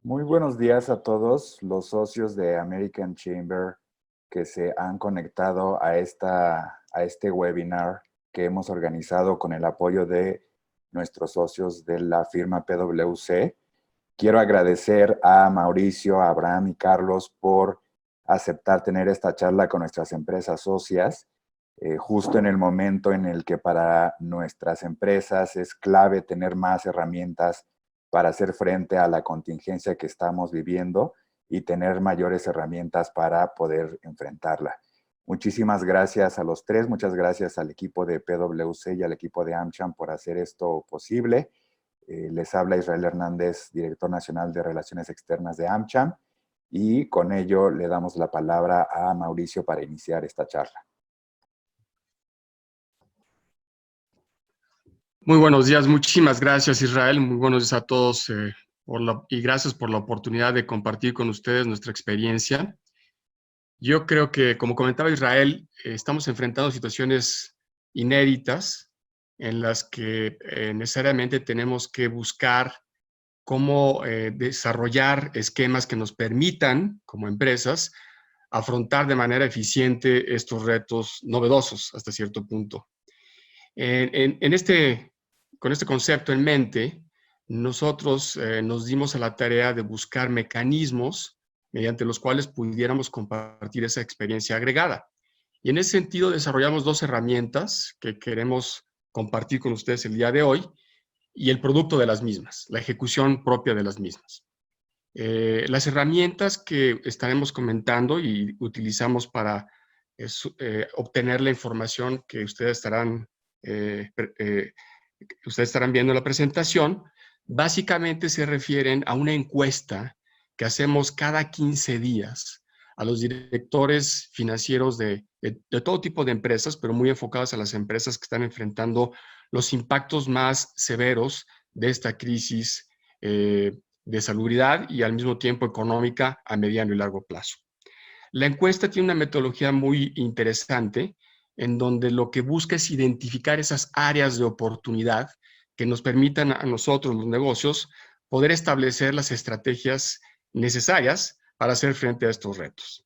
Muy buenos días a todos los socios de American Chamber que se han conectado a este webinar que hemos organizado con el apoyo de nuestros socios de la firma PwC. Quiero agradecer a Mauricio, a Abraham y Carlos por aceptar tener esta charla con nuestras empresas socias, justo en el momento en el que para nuestras empresas es clave tener más herramientas para hacer frente a la contingencia que estamos viviendo y tener mayores herramientas para poder enfrentarla. Muchísimas gracias a los tres, muchas gracias al equipo de PwC y al equipo de AmCham por hacer esto posible. Les habla Israel Hernández, director nacional de Relaciones Externas de AmCham, y con ello le damos la palabra a Mauricio para iniciar esta charla. Muy buenos días, muchísimas gracias Israel, muy buenos días a todos y gracias por la oportunidad de compartir con ustedes nuestra experiencia. Yo creo que, como comentaba Israel, estamos enfrentando situaciones inéditas en las que necesariamente tenemos que buscar cómo desarrollar esquemas que nos permitan, como empresas, afrontar de manera eficiente estos retos novedosos hasta cierto punto. Con este concepto en mente, nosotros nos dimos a la tarea de buscar mecanismos mediante los cuales pudiéramos compartir esa experiencia agregada. Y en ese sentido desarrollamos dos herramientas que queremos compartir con ustedes el día de hoy y el producto de las mismas, la ejecución propia de las mismas. Las herramientas que estaremos comentando y utilizamos para obtener la información que ustedes estarán viendo en la presentación, básicamente se refieren a una encuesta que hacemos cada 15 días a los directores financieros de todo tipo de empresas, pero muy enfocadas a las empresas que están enfrentando los impactos más severos de esta crisis de salubridad y al mismo tiempo económica a mediano y largo plazo. La encuesta tiene una metodología muy interesante en donde lo que busca es identificar esas áreas de oportunidad que nos permitan a nosotros, los negocios, poder establecer las estrategias necesarias para hacer frente a estos retos.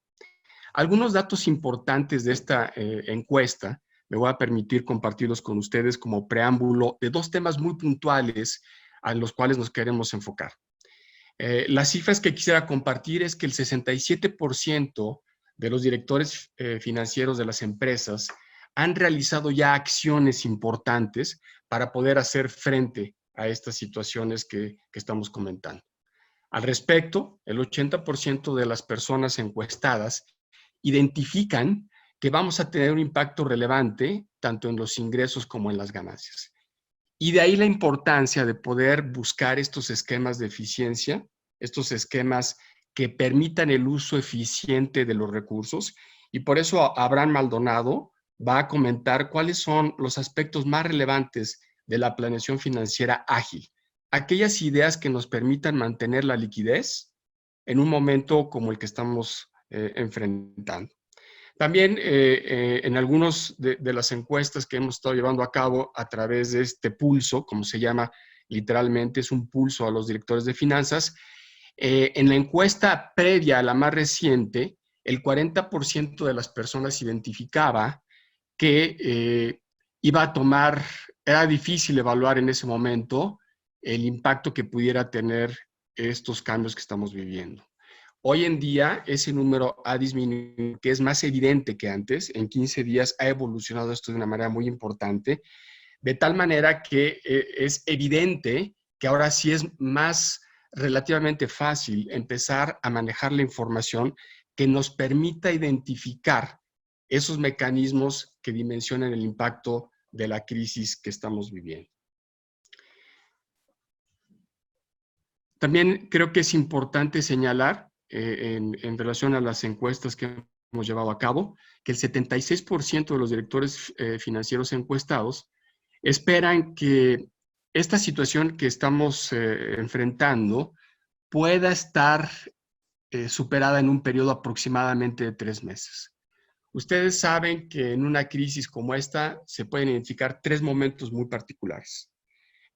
Algunos datos importantes de esta encuesta me voy a permitir compartirlos con ustedes como preámbulo de dos temas muy puntuales a los cuales nos queremos enfocar. Las cifras que quisiera compartir es que el 67% de los directores financieros de las empresas han realizado ya acciones importantes para poder hacer frente a estas situaciones que estamos comentando. Al respecto, el 80% de las personas encuestadas identifican que vamos a tener un impacto relevante tanto en los ingresos como en las ganancias. Y de ahí la importancia de poder buscar estos esquemas de eficiencia, estos esquemas que permitan el uso eficiente de los recursos. Y por eso Abraham Maldonado va a comentar cuáles son los aspectos más relevantes de la planeación financiera ágil. Aquellas ideas que nos permitan mantener la liquidez en un momento como el que estamos enfrentando. También en algunas de las encuestas que hemos estado llevando a cabo a través de este pulso, como se llama literalmente, es un pulso a los directores de finanzas, en la encuesta previa a la más reciente, el 40% de las personas identificaba que era difícil evaluar en ese momento el impacto que pudiera tener estos cambios que estamos viviendo. Hoy en día ese número ha disminuido, que es más evidente que antes. En 15 días ha evolucionado esto de una manera muy importante, de tal manera que es evidente que ahora sí es más relativamente fácil empezar a manejar la información que nos permita identificar esos mecanismos que dimensionan el impacto de la crisis que estamos viviendo. También creo que es importante señalar en relación a las encuestas que hemos llevado a cabo, que el 76% de los directores financieros encuestados esperan que esta situación que estamos enfrentando pueda estar superada en un periodo aproximadamente de 3 meses. Ustedes saben que en una crisis como esta se pueden identificar 3 momentos muy particulares.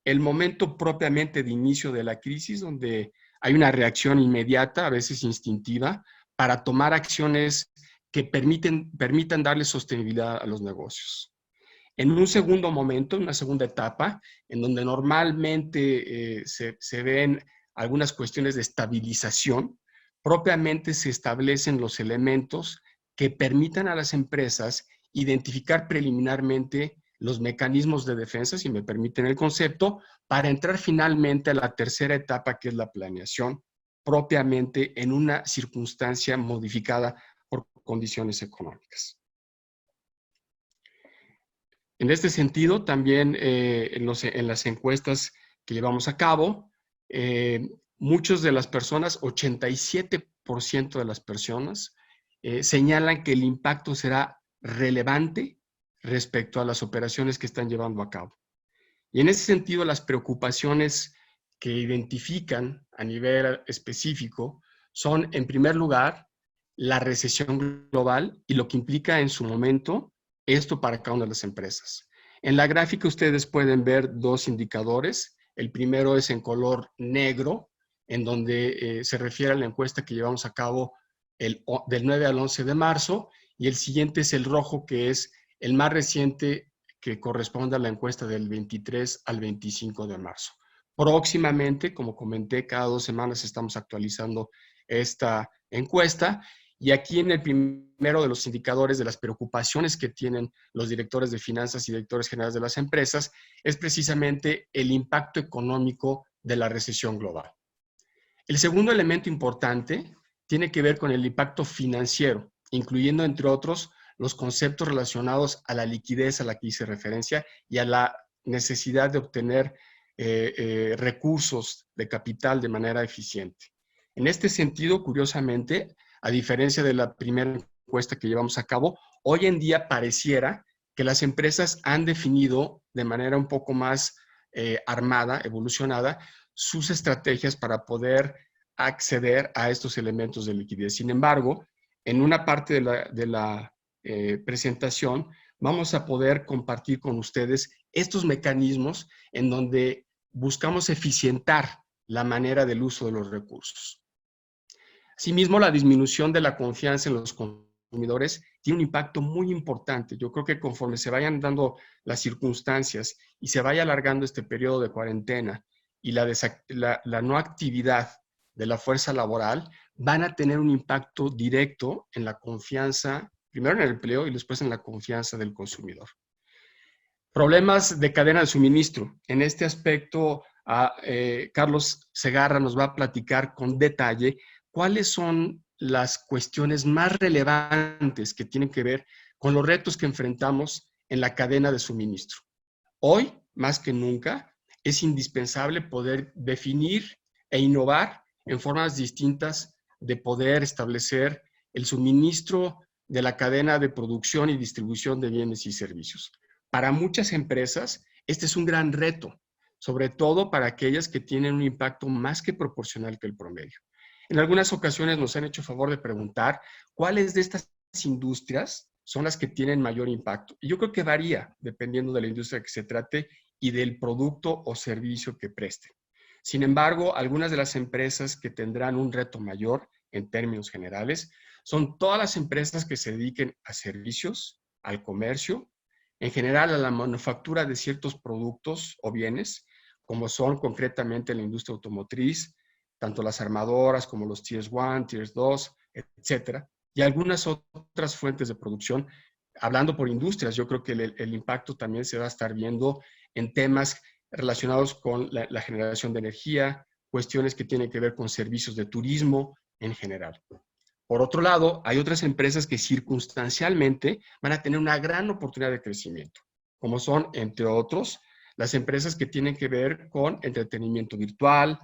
El momento propiamente de inicio de la crisis, donde hay una reacción inmediata, a veces instintiva, para tomar acciones que permitan darle sostenibilidad a los negocios. En un segundo momento, en una segunda etapa, en donde normalmente se ven algunas cuestiones de estabilización, propiamente se establecen los elementos que permitan a las empresas identificar preliminarmente los mecanismos de defensa, si me permiten el concepto, para entrar finalmente a la tercera etapa, que es la planeación, propiamente en una circunstancia modificada por condiciones económicas. En este sentido, también en las encuestas que llevamos a cabo, muchas de las personas, 87% de las personas, señalan que el impacto será relevante respecto a las operaciones que están llevando a cabo. Y en ese sentido, las preocupaciones que identifican a nivel específico son, en primer lugar, la recesión global y lo que implica en su momento esto para cada una de las empresas. En la gráfica ustedes pueden ver dos indicadores. El primero es en color negro, en donde se refiere a la encuesta que llevamos a cabo del 9 al 11 de marzo, y el siguiente es el rojo, que es el más reciente, que corresponde a la encuesta del 23 al 25 de marzo. Próximamente, como comenté, cada 2 semanas estamos actualizando esta encuesta, y aquí en el primero de los indicadores de las preocupaciones que tienen los directores de finanzas y directores generales de las empresas es precisamente el impacto económico de la recesión global. El segundo elemento importante tiene que ver con el impacto financiero, incluyendo, entre otros, los conceptos relacionados a la liquidez a la que hice referencia y a la necesidad de obtener recursos de capital de manera eficiente. En este sentido, curiosamente, a diferencia de la primera encuesta que llevamos a cabo, hoy en día pareciera que las empresas han definido de manera un poco más armada, evolucionada, sus estrategias para poder acceder a estos elementos de liquidez. Sin embargo, en una parte de la presentación vamos a poder compartir con ustedes estos mecanismos en donde buscamos eficientar la manera del uso de los recursos. Asimismo, la disminución de la confianza en los consumidores tiene un impacto muy importante. Yo creo que conforme se vayan dando las circunstancias y se vaya alargando este periodo de cuarentena y la no actividad de la fuerza laboral, van a tener un impacto directo en la confianza, primero en el empleo y después en la confianza del consumidor. Problemas de cadena de suministro. En este aspecto, Carlos Segarra nos va a platicar con detalle cuáles son las cuestiones más relevantes que tienen que ver con los retos que enfrentamos en la cadena de suministro. Hoy, más que nunca, es indispensable poder definir e innovar en formas distintas de poder establecer el suministro de la cadena de producción y distribución de bienes y servicios. Para muchas empresas, este es un gran reto, sobre todo para aquellas que tienen un impacto más que proporcional que el promedio. En algunas ocasiones nos han hecho favor de preguntar cuáles de estas industrias son las que tienen mayor impacto. Y yo creo que varía dependiendo de la industria que se trate y del producto o servicio que preste. Sin embargo, algunas de las empresas que tendrán un reto mayor en términos generales son todas las empresas que se dediquen a servicios, al comercio, en general a la manufactura de ciertos productos o bienes, como son concretamente la industria automotriz, tanto las armadoras como los Tier 1, Tier 2, etcétera, y algunas otras fuentes de producción. Hablando por industrias, yo creo que el impacto también se va a estar viendo en temas relacionados con la generación de energía, cuestiones que tienen que ver con servicios de turismo en general. Por otro lado, hay otras empresas que circunstancialmente van a tener una gran oportunidad de crecimiento, como son, entre otros, las empresas que tienen que ver con entretenimiento virtual,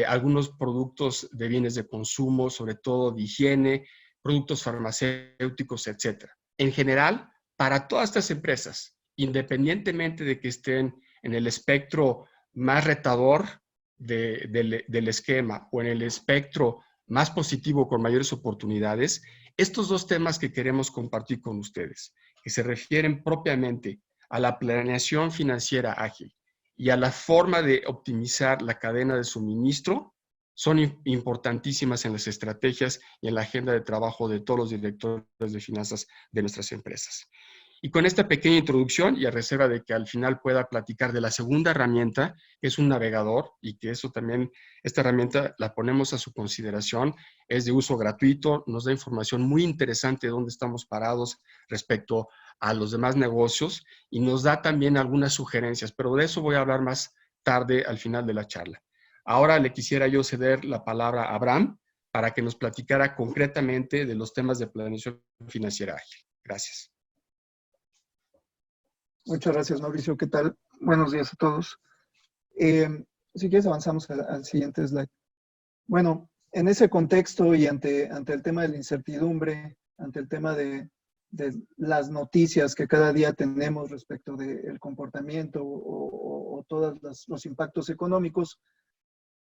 algunos productos de bienes de consumo, sobre todo de higiene, productos farmacéuticos, etc. En general, para todas estas empresas, independientemente de que estén en el espectro más retador del esquema o en el espectro más positivo con mayores oportunidades, estos dos temas que queremos compartir con ustedes, que se refieren propiamente a la planeación financiera ágil y a la forma de optimizar la cadena de suministro, son importantísimas en las estrategias y en la agenda de trabajo de todos los directores de finanzas de nuestras empresas. Y con esta pequeña introducción, y a reserva de que al final pueda platicar de la segunda herramienta, que es un navegador, y que eso también, esta herramienta la ponemos a su consideración, es de uso gratuito, nos da información muy interesante de dónde estamos parados respecto a los demás negocios, y nos da también algunas sugerencias, pero de eso voy a hablar más tarde al final de la charla. Ahora le quisiera yo ceder la palabra a Abraham para que nos platicara concretamente de los temas de planeación financiera ágil. Gracias. Muchas gracias, Mauricio. ¿Qué tal? Buenos días a todos. Si quieres, avanzamos al siguiente slide. Bueno, en ese contexto y ante el tema de la incertidumbre, ante el tema de las noticias que cada día tenemos respecto del comportamiento o todos los impactos económicos,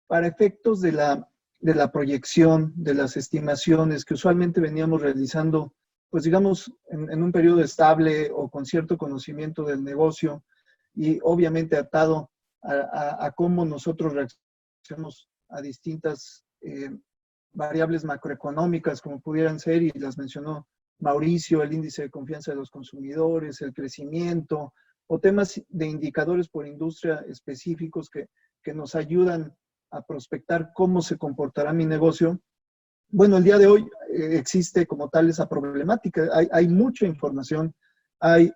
para efectos de la proyección, de las estimaciones que usualmente veníamos realizando, pues digamos, en un periodo estable o con cierto conocimiento del negocio y obviamente atado a cómo nosotros reaccionamos a distintas variables macroeconómicas como pudieran ser, y las mencionó Mauricio, el índice de confianza de los consumidores, el crecimiento, o temas de indicadores por industria específicos que nos ayudan a prospectar cómo se comportará mi negocio. Bueno, el día de hoy existe como tal esa problemática. Hay mucha información, hay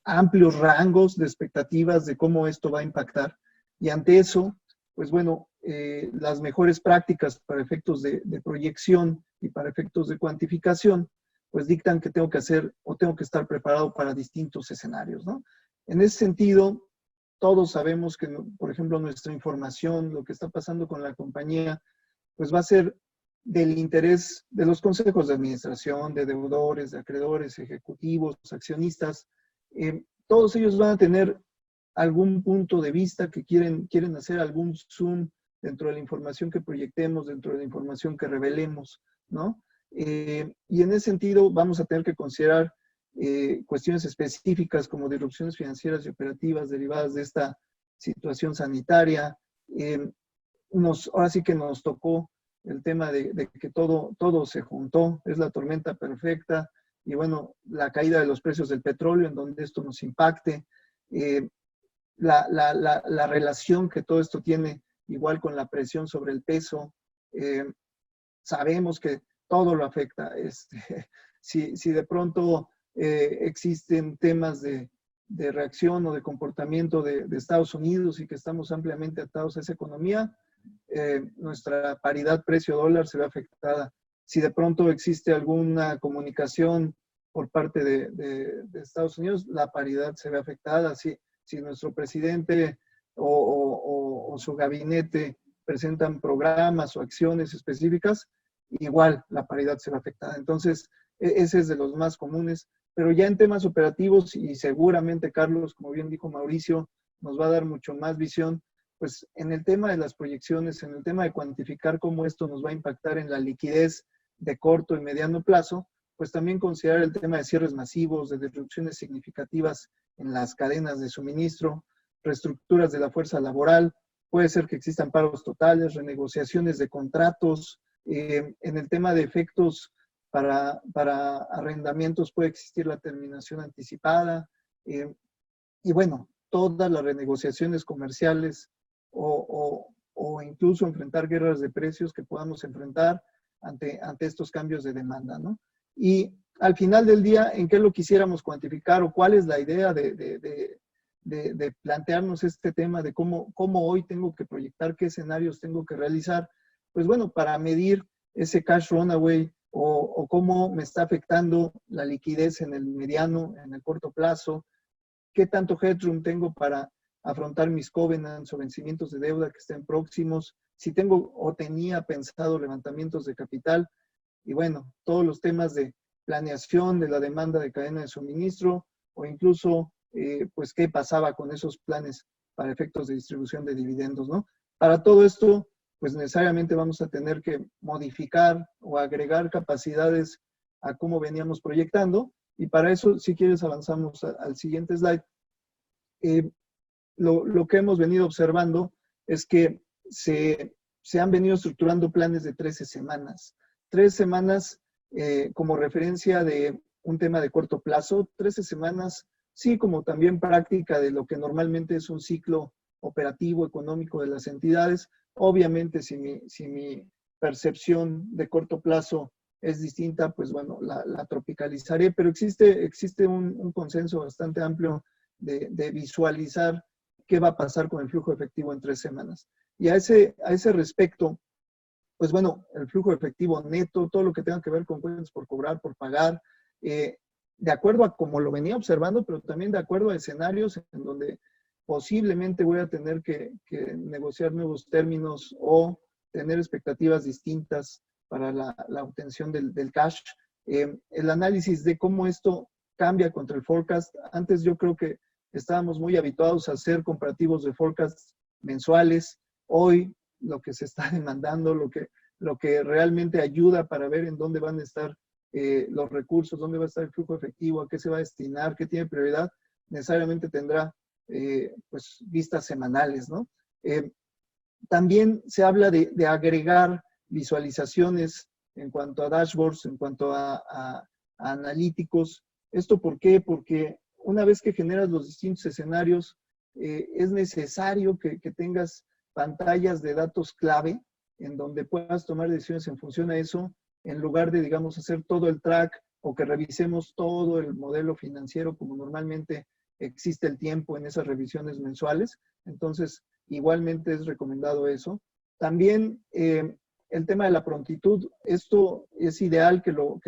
amplios rangos de expectativas de cómo esto va a impactar. Y ante eso, pues bueno, las mejores prácticas para efectos de proyección y para efectos de cuantificación, pues dictan que tengo que hacer o tengo que estar preparado para distintos escenarios, ¿no? En ese sentido, todos sabemos que, por ejemplo, nuestra información, lo que está pasando con la compañía, pues va a ser del interés de los consejos de administración, de deudores, de acreedores, ejecutivos, accionistas. Todos ellos van a tener algún punto de vista que quieren hacer algún zoom dentro de la información que proyectemos, dentro de la información que revelemos, ¿no? Y en ese sentido vamos a tener que considerar cuestiones específicas como disrupciones financieras y operativas derivadas de esta situación sanitaria. Ahora sí que nos tocó el tema de que todo se juntó, es la tormenta perfecta, y bueno, la caída de los precios del petróleo, en donde esto nos impacte, la relación que todo esto tiene igual con la presión sobre el peso. Sabemos que todo lo afecta. Si de pronto existen temas de reacción o de comportamiento de Estados Unidos y que estamos ampliamente atados a esa economía, nuestra paridad precio-dólar se ve afectada. Si de pronto existe alguna comunicación por parte de Estados Unidos, la paridad se ve afectada. Si nuestro presidente o su gabinete presentan programas o acciones específicas, igual la paridad se ve afectada. Entonces, ese es de los más comunes. Pero ya en temas operativos, y seguramente Carlos, como bien dijo Mauricio, nos va a dar mucho más visión, pues en el tema de las proyecciones, en el tema de cuantificar cómo esto nos va a impactar en la liquidez de corto y mediano plazo, pues también considerar el tema de cierres masivos, de disrupciones significativas en las cadenas de suministro, reestructuras de la fuerza laboral, puede ser que existan paros totales, renegociaciones de contratos, en el tema de efectos para arrendamientos puede existir la terminación anticipada, y bueno, todas las renegociaciones comerciales o incluso enfrentar guerras de precios que podamos enfrentar ante estos cambios de demanda, ¿no? Y al final del día, ¿en qué lo quisiéramos cuantificar o cuál es la idea de plantearnos este tema de cómo hoy tengo que proyectar, qué escenarios tengo que realizar? Pues bueno, para medir ese cash runaway o cómo me está afectando la liquidez en el mediano, en el corto plazo, qué tanto headroom tengo para afrontar mis covenants o vencimientos de deuda que estén próximos, si tengo o tenía pensado levantamientos de capital, y bueno, todos los temas de planeación de la demanda de cadena de suministro, o incluso, pues, qué pasaba con esos planes para efectos de distribución de dividendos, ¿no? Para todo esto, pues necesariamente vamos a tener que modificar o agregar capacidades a cómo veníamos proyectando, y para eso, si quieres, avanzamos al siguiente slide. Lo que hemos venido observando es que se han venido estructurando planes de 13 semanas. 3 semanas como referencia de un tema de corto plazo, 13 semanas, sí, como también práctica de lo que normalmente es un ciclo operativo, económico de las entidades. Obviamente, si mi percepción de corto plazo es distinta, pues bueno, la tropicalizaré, pero existe un consenso bastante amplio de visualizar qué va a pasar con el flujo efectivo en 3 semanas. Y a ese respecto, pues bueno, el flujo efectivo neto, todo lo que tenga que ver con cuentas por cobrar, por pagar, de acuerdo a como lo venía observando, pero también de acuerdo a escenarios en donde posiblemente voy a tener que negociar nuevos términos o tener expectativas distintas para la obtención del cash. El análisis de cómo esto cambia contra el forecast. Antes yo creo que estábamos muy habituados a hacer comparativos de forecasts mensuales. Hoy lo que se está demandando, lo que realmente ayuda para ver en dónde van a estar los recursos, dónde va a estar el flujo efectivo, a qué se va a destinar, qué tiene prioridad, necesariamente tendrá pues vistas semanales, ¿no? También se habla de agregar visualizaciones en cuanto a dashboards, en cuanto a analíticos. ¿Esto por qué? Porque una vez que generas los distintos escenarios, es necesario que tengas pantallas de datos clave en donde puedas tomar decisiones en función a eso, en lugar de, digamos, hacer todo el track o que revisemos todo el modelo financiero como normalmente existe el tiempo en esas revisiones mensuales. Entonces, igualmente es recomendado eso. También el tema de la prontitud, esto es ideal que lo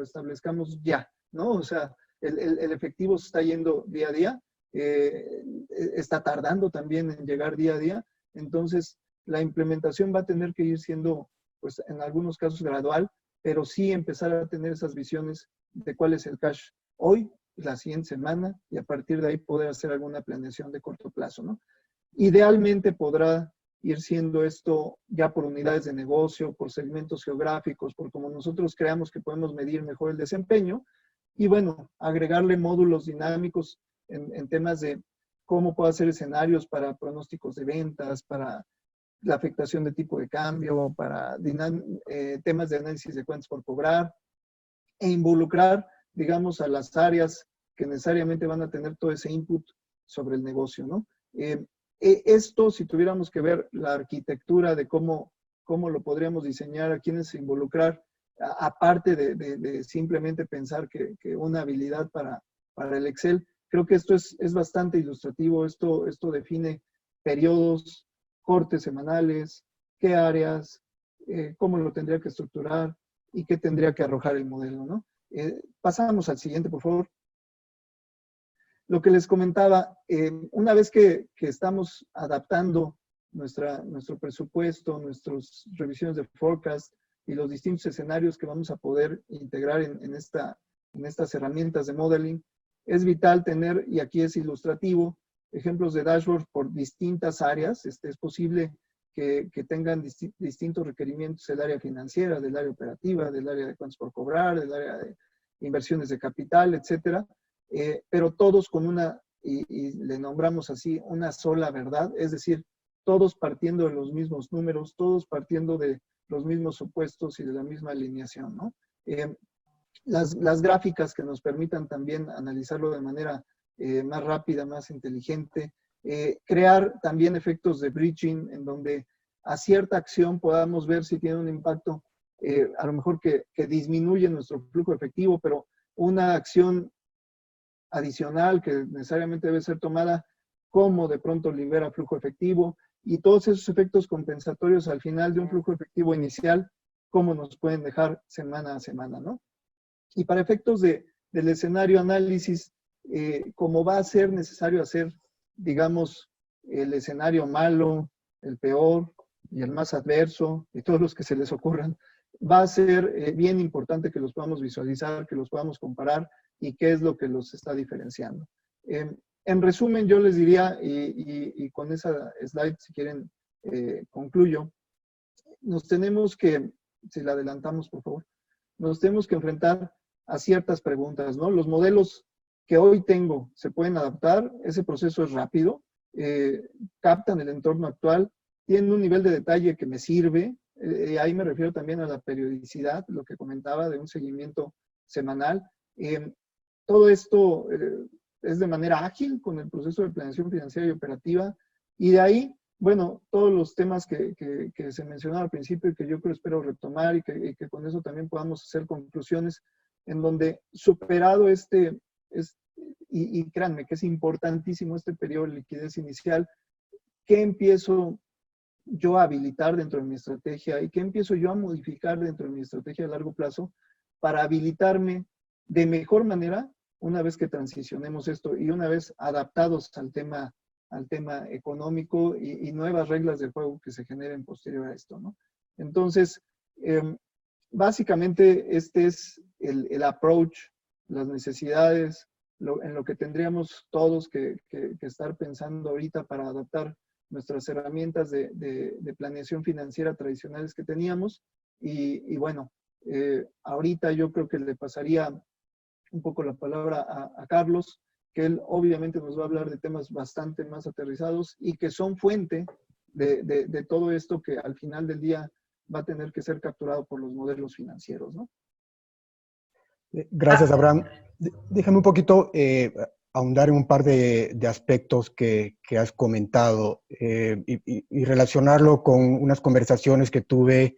establezcamos ya, ¿no? O sea, el efectivo se está yendo día a día, está tardando también en llegar día a día, entonces la implementación va a tener que ir siendo, pues en algunos casos gradual, pero sí empezar a tener esas visiones de cuál es el cash hoy, la siguiente semana, y a partir de ahí poder hacer alguna planeación de corto plazo, ¿no? Idealmente podrá ir siendo esto ya por unidades de negocio, por segmentos geográficos, por como nosotros creamos que podemos medir mejor el desempeño, y bueno, agregarle módulos dinámicos en temas de cómo puedo hacer escenarios para pronósticos de ventas, para la afectación de tipo de cambio, para temas de análisis de cuentas por cobrar, e involucrar, digamos, a las áreas que necesariamente van a tener todo ese input sobre el negocio, ¿no? Esto, si tuviéramos que ver la arquitectura de cómo lo podríamos diseñar, a quiénes involucrar, aparte de simplemente pensar que una habilidad para el Excel, creo que esto es bastante ilustrativo. Esto define periodos, cortes semanales, qué áreas, cómo lo tendría que estructurar y qué tendría que arrojar el modelo, ¿no? Pasamos al siguiente, por favor. Lo que les comentaba, una vez que estamos adaptando nuestro presupuesto, nuestras revisiones de forecast y los distintos escenarios que vamos a poder integrar en estas herramientas de modeling, es vital tener, y aquí es ilustrativo, ejemplos de dashboard por distintas áreas. Es posible que tengan distintos requerimientos del área financiera, del área operativa, del área de cuentas por cobrar, del área de inversiones de capital, etcétera. Pero todos con y le nombramos así, una sola verdad, es decir, todos partiendo de los mismos números, todos partiendo de los mismos supuestos y de la misma alineación, ¿no? Las gráficas que nos permitan también analizarlo de manera más rápida, más inteligente, crear también efectos de bridging en donde a cierta acción podamos ver si tiene un impacto, a lo mejor que disminuye nuestro flujo efectivo, pero una acción adicional que necesariamente debe ser tomada, como de pronto libera flujo efectivo, y todos esos efectos compensatorios al final de un flujo efectivo inicial, cómo nos pueden dejar semana a semana, ¿no? Y para efectos del escenario análisis, como va a ser necesario hacer, digamos, el escenario malo, el peor y el más adverso, y todos los que se les ocurran, va a ser bien importante que los podamos visualizar, que los podamos comparar y qué es lo que los está diferenciando. En resumen, yo les diría, y con esa slide, si quieren, concluyo, nos tenemos que, si la adelantamos, por favor, nos tenemos que enfrentar a ciertas preguntas, ¿no? Los modelos que hoy tengo se pueden adaptar, ese proceso es rápido, captan el entorno actual tienen un nivel de detalle que me sirve. Ahí me refiero también a la periodicidad, lo que comentaba de un seguimiento semanal. Todo esto es de manera ágil con el proceso de planeación financiera y operativa. Y de ahí, bueno, todos los temas que se mencionaron al principio y que yo creo espero retomar y que con eso también podamos hacer conclusiones en donde superado y créanme que es importantísimo este periodo de liquidez inicial, ¿qué empiezo yo a habilitar dentro de mi estrategia y qué empiezo yo a modificar dentro de mi estrategia a largo plazo para habilitarme de mejor manera una vez que transicionemos esto y una vez adaptados al tema económico y nuevas reglas de juego que se generen posterior a esto, ¿no? Entonces, básicamente este es el approach, las necesidades, en lo que tendríamos todos que estar pensando ahorita para adaptar nuestras herramientas de planeación financiera tradicionales que teníamos. Y bueno, ahorita yo creo que le pasaría un poco la palabra a Carlos, que él obviamente nos va a hablar de temas bastante más aterrizados y que son fuente de todo esto que al final del día va a tener que ser capturado por los modelos financieros, ¿no? Gracias, Abraham. Déjame un poquito ahondar en un par de aspectos que has comentado y relacionarlo con unas conversaciones que tuve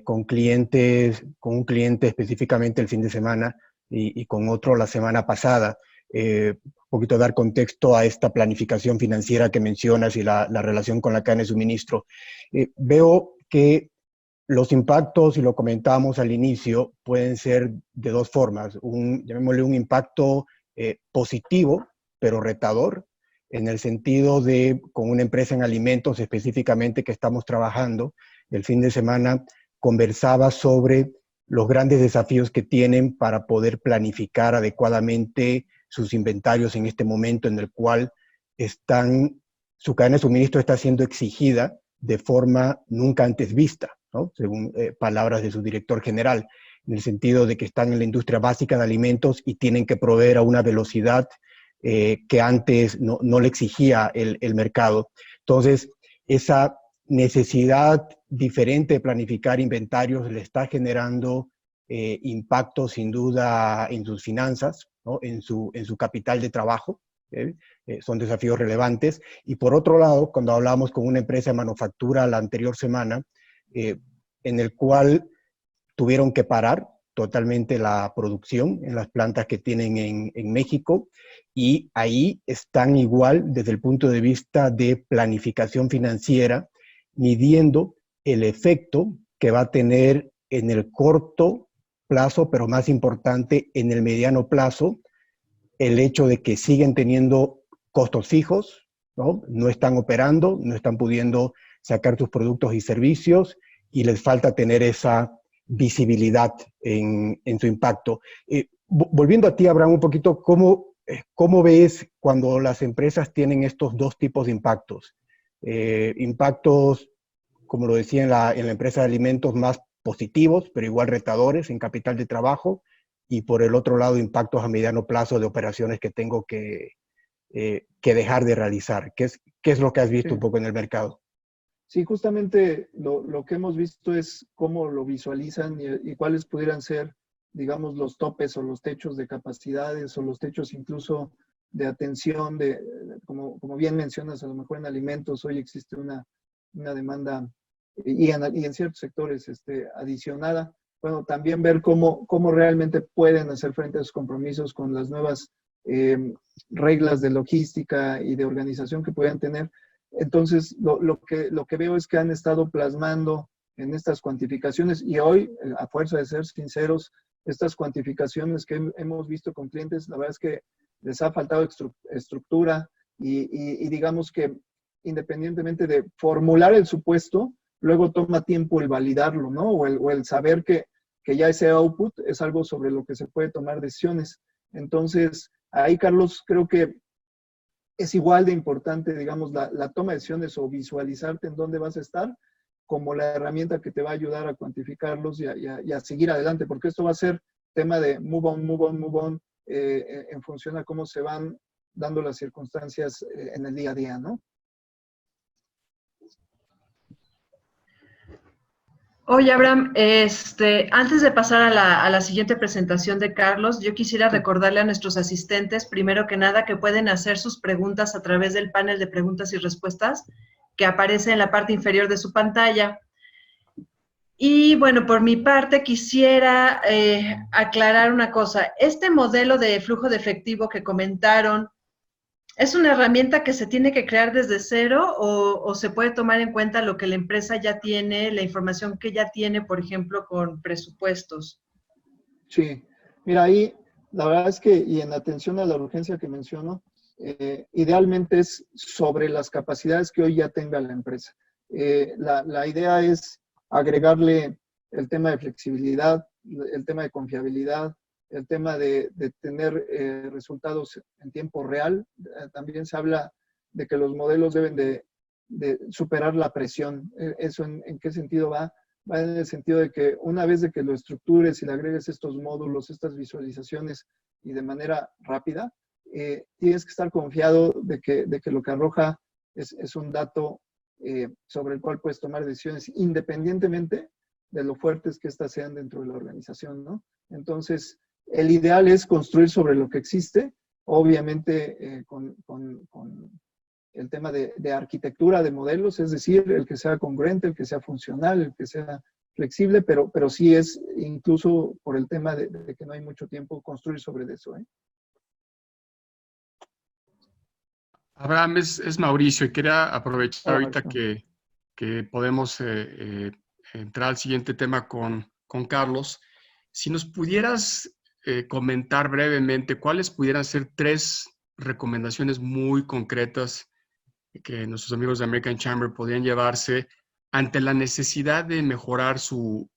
con un cliente específicamente el fin de semana y con otro la semana pasada. Un poquito dar contexto a esta planificación financiera que mencionas y la relación con la cadena de suministro. Veo que los impactos, y lo comentábamos al inicio, pueden ser de dos formas. Llamémosle un impacto positivo, pero retador, en el sentido de, con una empresa en alimentos específicamente que estamos trabajando, el fin de semana conversaba sobre los grandes desafíos que tienen para poder planificar adecuadamente sus inventarios en este momento en el cual su cadena de suministro está siendo exigida de forma nunca antes vista, ¿no? Según palabras de su director general, en el sentido de que están en la industria básica de alimentos y tienen que proveer a una velocidad que antes no le exigía el mercado. Entonces, esa necesidad diferente de planificar inventarios le está generando impacto sin duda en sus finanzas, ¿no? en su capital de trabajo. Son desafíos relevantes. Y por otro lado, cuando hablamos con una empresa de manufactura la anterior semana, en el cual tuvieron que parar totalmente la producción en las plantas que tienen en México, y ahí están igual desde el punto de vista de planificación financiera, midiendo el efecto que va a tener en el corto plazo, pero más importante, en el mediano plazo, el hecho de que siguen teniendo costos fijos, no están operando, no están pudiendo sacar sus productos y servicios y les falta tener esa visibilidad en su impacto. Volviendo a ti, Abraham, un poquito, ¿cómo ves cuando las empresas tienen estos dos tipos de impactos? Impactos, como lo decía en la empresa de alimentos, más positivos, pero igual retadores en capital de trabajo, y por el otro lado impactos a mediano plazo de operaciones que tengo que dejar de realizar. ¿Qué es lo que has visto un poco en el mercado? Sí, justamente lo que hemos visto es cómo lo visualizan y cuáles pudieran ser, digamos, los topes o los techos de capacidades o los techos incluso de atención, como bien mencionas, a lo mejor en alimentos hoy existe una demanda y en ciertos sectores adicionada. Bueno, también ver cómo realmente pueden hacer frente a esos compromisos con las nuevas reglas de logística y de organización que puedan tener. Entonces, lo que veo es que han estado plasmando en estas cuantificaciones y hoy, a fuerza de ser sinceros, estas cuantificaciones que hemos visto con clientes, la verdad es que les ha faltado estructura y digamos que independientemente de formular el supuesto, luego toma tiempo el validarlo, ¿no? O el saber que ya ese output es algo sobre lo que se puede tomar decisiones. Entonces, ahí, Carlos, creo que es igual de importante, digamos, la toma de decisiones o visualizarte en dónde vas a estar, como la herramienta que te va a ayudar a cuantificarlos y a seguir adelante, porque esto va a ser tema de move on, move on, move on, en función a cómo se van dando las circunstancias en el día a día, ¿no? Oye, Abraham, antes de pasar a la siguiente presentación de Carlos, yo quisiera recordarle a nuestros asistentes, primero que nada, que pueden hacer sus preguntas a través del panel de preguntas y respuestas que aparece en la parte inferior de su pantalla. Y bueno, por mi parte quisiera aclarar una cosa. Este modelo de flujo de efectivo que comentaron, ¿es una herramienta que se tiene que crear desde cero o se puede tomar en cuenta lo que la empresa ya tiene, la información que ya tiene, por ejemplo, con presupuestos? Sí, mira, ahí la verdad es que, y en atención a la urgencia que menciono, idealmente es sobre las capacidades que hoy ya tenga la empresa. La idea es agregarle el tema de flexibilidad, el tema de confiabilidad, el tema de tener resultados en tiempo real. También se habla de que los modelos deben de superar la presión. ¿Eso en qué sentido va? Va en el sentido de que una vez de que lo estructures y le agregues estos módulos, estas visualizaciones y de manera rápida, tienes que estar confiado de que lo que arroja es un dato sobre el cual puedes tomar decisiones independientemente de lo fuertes que éstas sean dentro de la organización, ¿no? Entonces, el ideal es construir sobre lo que existe, obviamente con el tema de arquitectura de modelos, es decir, el que sea congruente, el que sea funcional, el que sea flexible, pero sí es incluso por el tema de que no hay mucho tiempo construir sobre eso, ¿eh? Abraham, es Mauricio y quería aprovechar Hola, ahorita Mauricio. que podemos entrar al siguiente tema con Carlos. Si nos pudieras comentar brevemente cuáles pudieran ser 3 recomendaciones muy concretas que nuestros amigos de American Chamber podrían llevarse ante la necesidad de mejorar su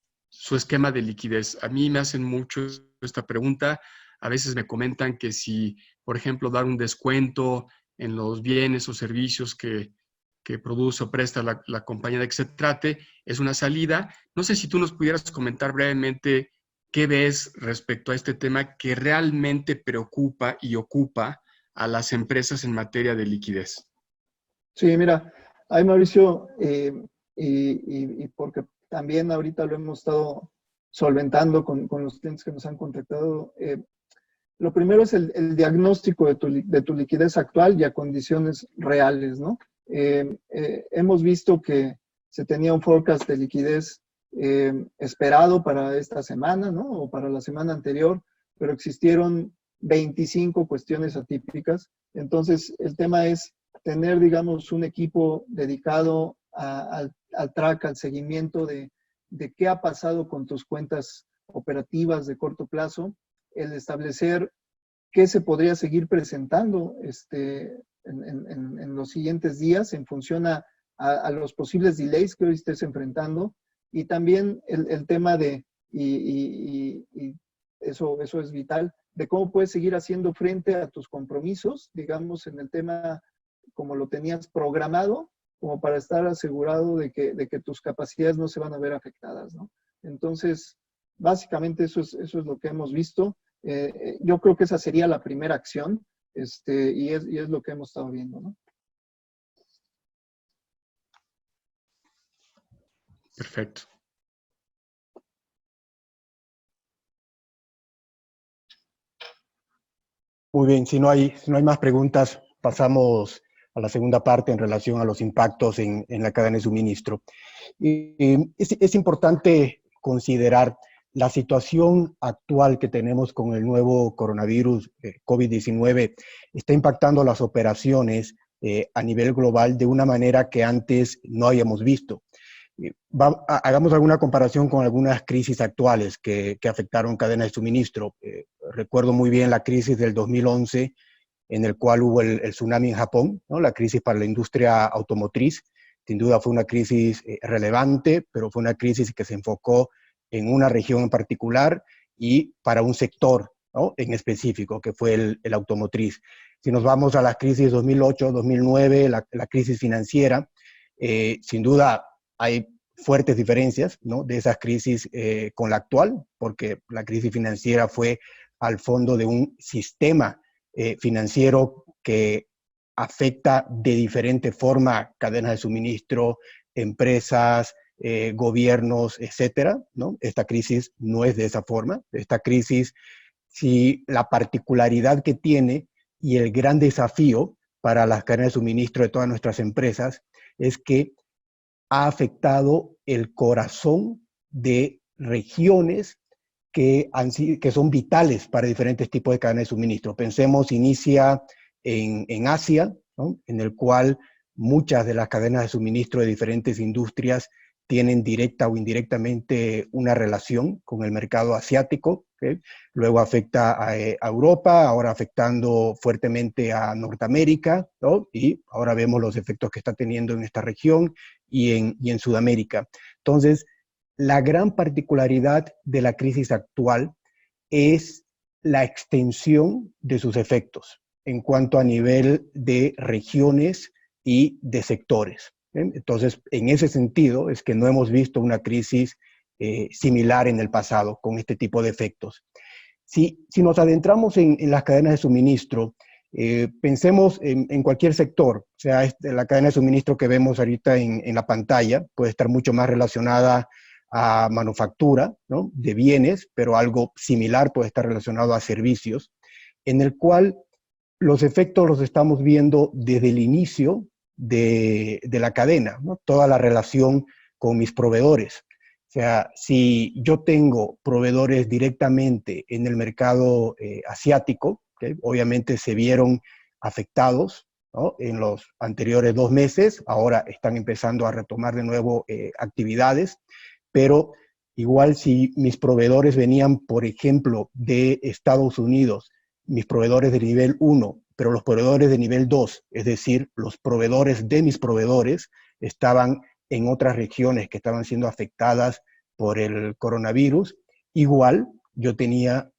esquema de liquidez. A mí me hacen mucho esta pregunta. A veces me comentan que si, por ejemplo, dar un descuento en los bienes o servicios que produce o presta la compañía de que se trate, es una salida. No sé si tú nos pudieras comentar brevemente qué ves respecto a este tema que realmente preocupa y ocupa a las empresas en materia de liquidez. Sí, mira, ahí Mauricio, y porque también ahorita lo hemos estado solventando con los clientes que nos han contactado, lo primero es el diagnóstico de tu liquidez actual y a condiciones reales, ¿no? Hemos visto que se tenía un forecast de liquidez esperado para esta semana, ¿no? O para la semana anterior, pero existieron 25 cuestiones atípicas. Entonces, el tema es tener, digamos, un equipo dedicado al track, al seguimiento de qué ha pasado con tus cuentas operativas de corto plazo, el establecer qué se podría seguir presentando en los siguientes días en función a los posibles delays que hoy estés enfrentando, y también el tema de, y eso es vital, de cómo puedes seguir haciendo frente a tus compromisos, digamos, en el tema como lo tenías programado, como para estar asegurado de que tus capacidades no se van a ver afectadas, ¿no? Entonces, básicamente eso es lo que hemos visto. Yo creo que esa sería la primera acción, y es lo que hemos estado viendo, ¿no? Perfecto. Muy bien, si no hay más preguntas, pasamos a la segunda parte en relación a los impactos en la cadena de suministro. Es importante considerar la situación actual que tenemos con el nuevo coronavirus COVID-19 está impactando las operaciones a nivel global de una manera que antes no habíamos visto. Hagamos alguna comparación con algunas crisis actuales que afectaron cadenas de suministro. Recuerdo muy bien la crisis del 2011, en el cual hubo el tsunami en Japón, ¿no? La crisis para la industria automotriz. Sin duda fue una crisis relevante, pero fue una crisis que se enfocó en una región en particular y para un sector, ¿no? En específico, que fue el automotriz. Si nos vamos a la crisis 2008, 2009, la crisis financiera, sin duda hay fuertes diferencias, ¿no? De esas crisis con la actual, porque la crisis financiera fue al fondo de un sistema financiero que afecta de diferente forma cadenas de suministro, empresas, gobiernos, etcétera, ¿no? Esta crisis no es de esa forma. Esta crisis, si la particularidad que tiene y el gran desafío para las cadenas de suministro de todas nuestras empresas es que ha afectado el corazón de regiones que son vitales para diferentes tipos de cadenas de suministro. Pensemos, inicia en Asia, ¿no? En el cual muchas de las cadenas de suministro de diferentes industrias tienen directa o indirectamente una relación con el mercado asiático, ¿okay? Luego afecta a Europa, ahora afectando fuertemente a Norteamérica, ¿no? Y ahora vemos los efectos que está teniendo en esta región y en Sudamérica. Entonces, la gran particularidad de la crisis actual es la extensión de sus efectos en cuanto a nivel de regiones y de sectores. Entonces, en ese sentido, es que no hemos visto una crisis similar en el pasado con este tipo de efectos. Si nos adentramos en las cadenas de suministro, pensemos en cualquier sector, o sea, la cadena de suministro que vemos ahorita en la pantalla puede estar mucho más relacionada a manufactura, ¿no? De bienes, pero algo similar puede estar relacionado a servicios, en el cual los efectos los estamos viendo desde el inicio de la cadena, ¿no? Toda la relación con mis proveedores. O sea, si yo tengo proveedores directamente en el mercado asiático, ¿okay? Obviamente se vieron afectados, ¿no? En los anteriores 2 meses, ahora están empezando a retomar de nuevo actividades, pero igual si mis proveedores venían, por ejemplo, de Estados Unidos, mis proveedores de nivel 1, pero los proveedores de nivel 2, es decir, los proveedores de mis proveedores, estaban en otras regiones que estaban siendo afectadas por el coronavirus, igual yo tenía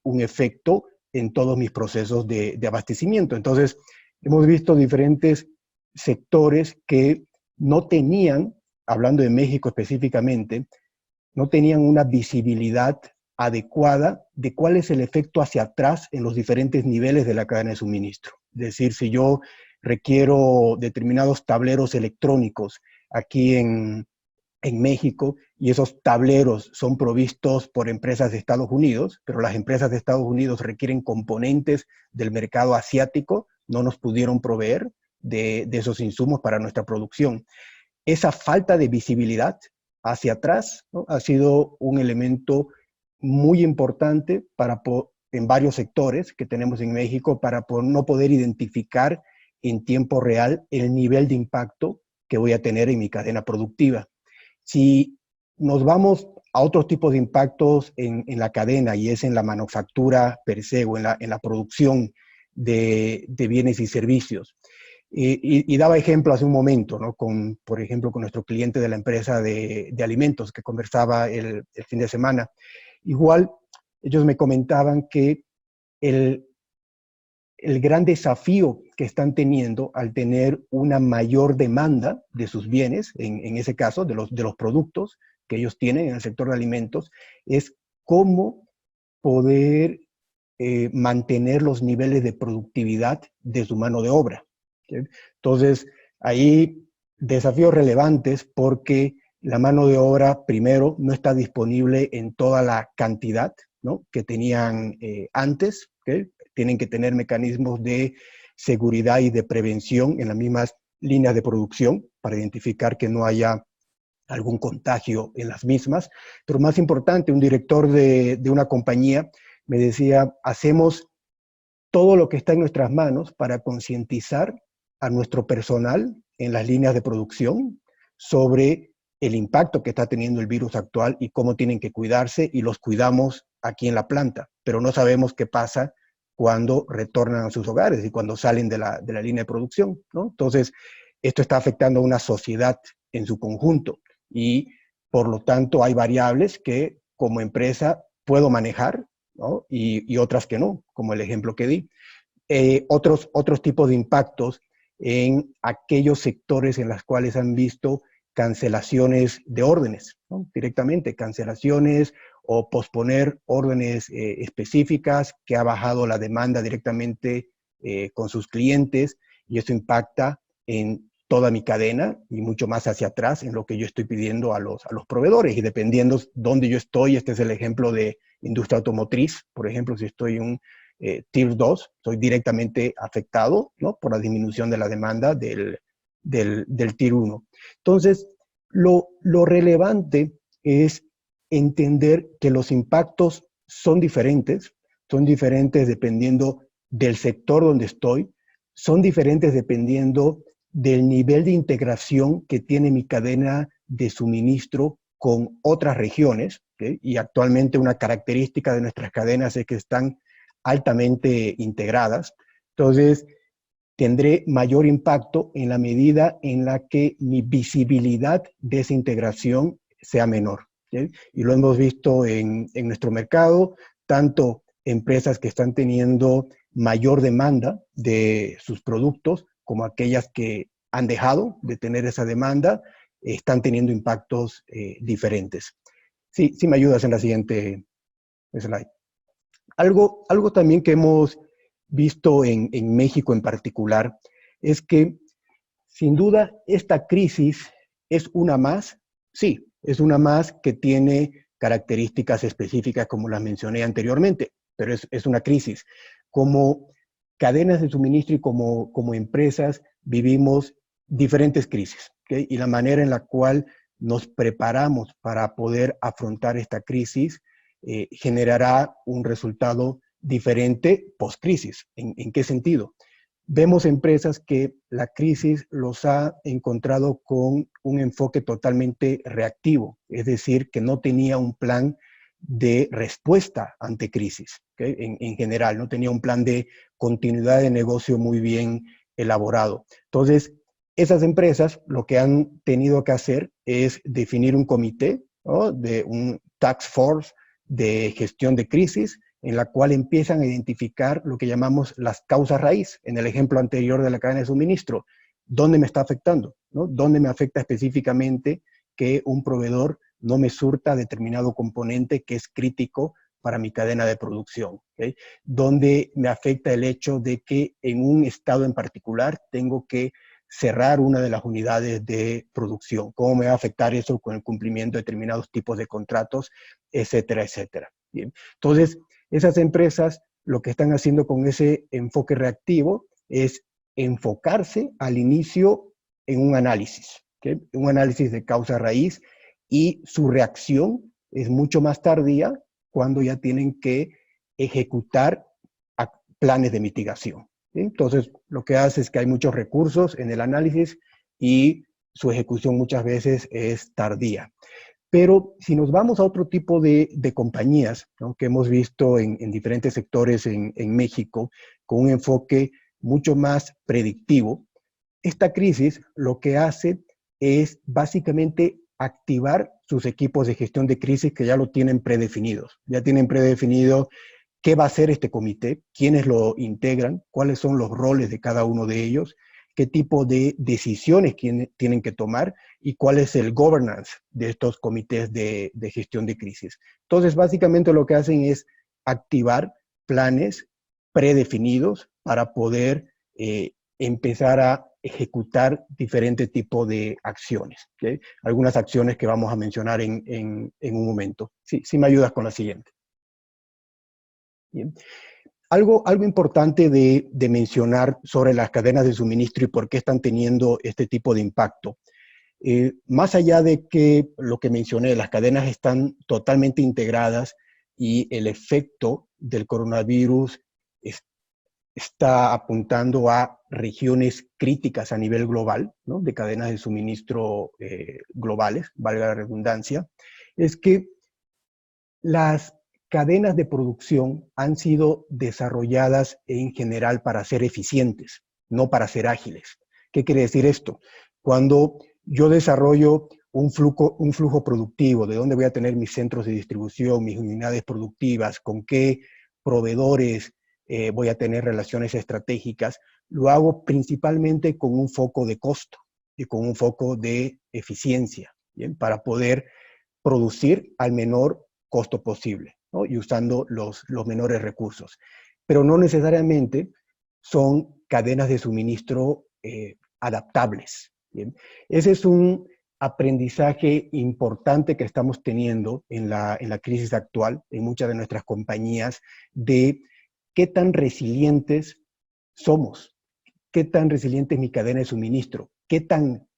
un efecto en todos mis procesos de abastecimiento. Entonces, hemos visto diferentes sectores que no tenían, hablando de México específicamente, no tenían una visibilidad adecuada de cuál es el efecto hacia atrás en los diferentes niveles de la cadena de suministro. Es decir, si yo requiero determinados tableros electrónicos aquí en México y esos tableros son provistos por empresas de Estados Unidos, pero las empresas de Estados Unidos requieren componentes del mercado asiático, no nos pudieron proveer de esos insumos para nuestra producción. Esa falta de visibilidad hacia atrás, ¿no? Ha sido un elemento muy importante en varios sectores que tenemos en México para no poder identificar en tiempo real el nivel de impacto que voy a tener en mi cadena productiva. Si nos vamos a otros tipos de impactos en la cadena, y es en la manufactura per se o en la producción de bienes y servicios, y daba ejemplo hace un momento, ¿no? Por ejemplo, con nuestro cliente de la empresa de alimentos que conversaba el fin de semana. Igual, ellos me comentaban que el gran desafío que están teniendo al tener una mayor demanda de sus bienes, en ese caso, de los productos que ellos tienen en el sector de alimentos, es cómo poder mantener los niveles de productividad de su mano de obra. ¿Sí? Entonces, hay desafíos relevantes porque la mano de obra, primero, no está disponible en toda la cantidad, ¿no? Que tenían antes, ¿okay? Tienen que tener mecanismos de seguridad y de prevención en las mismas líneas de producción para identificar que no haya algún contagio en las mismas. Pero más importante, un director de una compañía me decía, hacemos todo lo que está en nuestras manos para concientizar a nuestro personal en las líneas de producción sobre el impacto que está teniendo el virus actual y cómo tienen que cuidarse, y los cuidamos aquí en la planta, pero no sabemos qué pasa cuando retornan a sus hogares y cuando salen de la línea de producción, ¿no? Entonces, esto está afectando a una sociedad en su conjunto y, por lo tanto, hay variables que como empresa puedo manejar, ¿no? Y otras que no, como el ejemplo que di. Otros tipos de impactos en aquellos sectores en los cuales han visto cancelaciones de órdenes, ¿no? Directamente, cancelaciones o posponer órdenes específicas, que ha bajado la demanda directamente con sus clientes, y esto impacta en toda mi cadena y mucho más hacia atrás en lo que yo estoy pidiendo a los proveedores. Y dependiendo dónde yo estoy, este es el ejemplo de industria automotriz. Por ejemplo, si estoy en un Tier 2, soy directamente afectado, ¿no?, por la disminución de la demanda del Tier 1. Entonces, lo relevante es entender que los impactos son diferentes dependiendo del sector donde estoy, son diferentes dependiendo del nivel de integración que tiene mi cadena de suministro con otras regiones, ¿okay? Y actualmente una característica de nuestras cadenas es que están altamente integradas. Entonces, tendré mayor impacto en la medida en la que mi visibilidad de esa integración sea menor, ¿okay? Y lo hemos visto en nuestro mercado, tanto empresas que están teniendo mayor demanda de sus productos, como aquellas que han dejado de tener esa demanda, están teniendo impactos diferentes. Sí, sí me ayudas en la siguiente slide. Algo también que hemos visto en México en particular es que, sin duda, esta crisis es una más, sí, es una más que tiene características específicas como las mencioné anteriormente, pero es una crisis. Como cadenas de suministro y como empresas vivimos diferentes crisis, ¿okay? Y la manera en la cual nos preparamos para poder afrontar esta crisis generará un resultado diferente post-crisis. ¿En qué sentido? Vemos empresas que la crisis los ha encontrado con un enfoque totalmente reactivo, es decir, que no tenía un plan de respuesta ante crisis, ¿okay? En general, no tenía un plan de continuidad de negocio muy bien elaborado. Entonces, esas empresas lo que han tenido que hacer es definir un comité, ¿no?, de un task force de gestión de crisis, en la cual empiezan a identificar lo que llamamos las causas raíz. En el ejemplo anterior de la cadena de suministro, ¿dónde me está afectando? ¿No? ¿Dónde me afecta específicamente que un proveedor no me surta determinado componente que es crítico para mi cadena de producción? ¿Okay? ¿Dónde me afecta el hecho de que en un estado en particular tengo que cerrar una de las unidades de producción? ¿Cómo me va a afectar eso con el cumplimiento de determinados tipos de contratos, etcétera, etcétera? Bien. Entonces, esas empresas lo que están haciendo con ese enfoque reactivo es enfocarse al inicio en un análisis, ¿okay? Un análisis de causa raíz, y su reacción es mucho más tardía cuando ya tienen que ejecutar planes de mitigación. ¿Sí? Entonces, lo que hace es que hay muchos recursos en el análisis y su ejecución muchas veces es tardía. Pero si nos vamos a otro tipo de compañías, ¿no?, que hemos visto en diferentes sectores en México, con un enfoque mucho más predictivo, esta crisis lo que hace es básicamente activar sus equipos de gestión de crisis que ya lo tienen predefinidos. Ya tienen predefinido qué va a hacer este comité, quiénes lo integran, cuáles son los roles de cada uno de ellos, qué tipo de decisiones tienen que tomar y cuál es el governance de estos comités de gestión de crisis. Entonces, básicamente lo que hacen es activar planes predefinidos para poder empezar a ejecutar diferentes tipos de acciones, ¿okay? Algunas acciones que vamos a mencionar en un momento. Sí me ayudas con la siguiente. Bien. Algo importante de mencionar sobre las cadenas de suministro y por qué están teniendo este tipo de impacto. Más allá de que lo que mencioné, las cadenas están totalmente integradas y el efecto del coronavirus está apuntando a regiones críticas a nivel global, ¿no?, de cadenas de suministro globales, valga la redundancia, es que las cadenas de producción han sido desarrolladas en general para ser eficientes, no para ser ágiles. ¿Qué quiere decir esto? Cuando yo desarrollo un flujo productivo, de dónde voy a tener mis centros de distribución, mis unidades productivas, con qué proveedores voy a tener relaciones estratégicas, lo hago principalmente con un foco de costo y con un foco de eficiencia, ¿bien?, para poder producir al menor costo posible, ¿no?, y usando los menores recursos. Pero no necesariamente son cadenas de suministro adaptables, Bien. Ese es un aprendizaje importante que estamos teniendo en la crisis actual, en muchas de nuestras compañías, de qué tan resilientes somos, qué tan resiliente es mi cadena de suministro, qué tan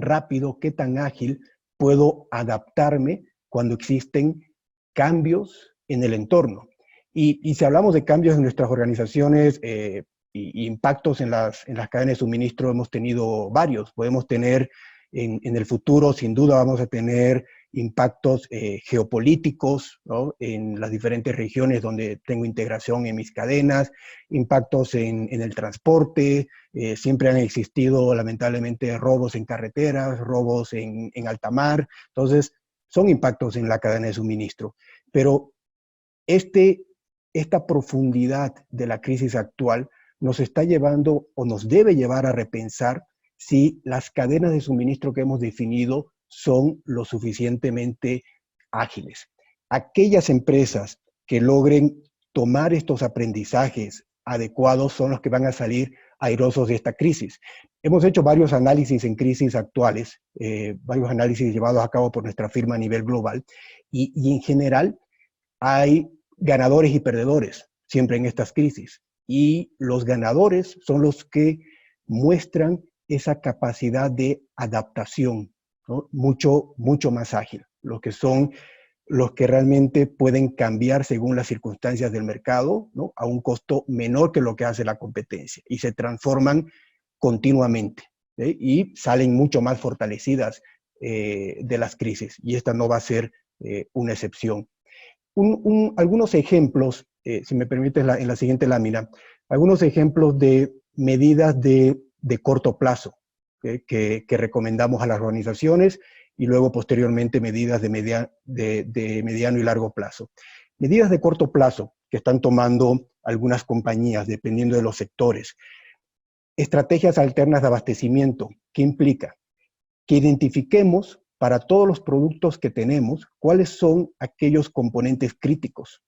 rápido, qué tan ágil puedo adaptarme cuando existen cambios en el entorno. Y si hablamos de cambios en nuestras organizaciones, y impactos en las cadenas de suministro, hemos tenido varios. Podemos tener en el futuro, sin duda vamos a tener impactos geopolíticos, ¿no? En las diferentes regiones donde tengo integración en mis cadenas, impactos en el transporte, siempre han existido lamentablemente robos en carreteras, robos en alta mar, entonces son impactos en la cadena de suministro. Pero esta profundidad de la crisis actual nos está llevando o nos debe llevar a repensar si las cadenas de suministro que hemos definido son lo suficientemente ágiles. Aquellas empresas que logren tomar estos aprendizajes adecuados son los que van a salir airosos de esta crisis. Hemos hecho varios análisis en crisis actuales, varios análisis llevados a cabo por nuestra firma a nivel global, y en general hay ganadores y perdedores siempre en estas crisis. Y los ganadores son los que muestran esa capacidad de adaptación, ¿no? Mucho más ágil. Los que realmente pueden cambiar según las circunstancias del mercado, ¿no? A un costo menor que lo que hace la competencia. Y se transforman continuamente, ¿sí? Y salen mucho más fortalecidas de las crisis. Y esta no va a ser una excepción. Algunos ejemplos, si me permites en la siguiente lámina, algunos ejemplos de medidas de corto plazo que recomendamos a las organizaciones y luego posteriormente medidas de mediano y largo plazo. Medidas de corto plazo que están tomando algunas compañías dependiendo de los sectores. Estrategias alternas de abastecimiento. ¿Qué implica? Que identifiquemos para todos los productos que tenemos, cuáles son aquellos componentes críticos.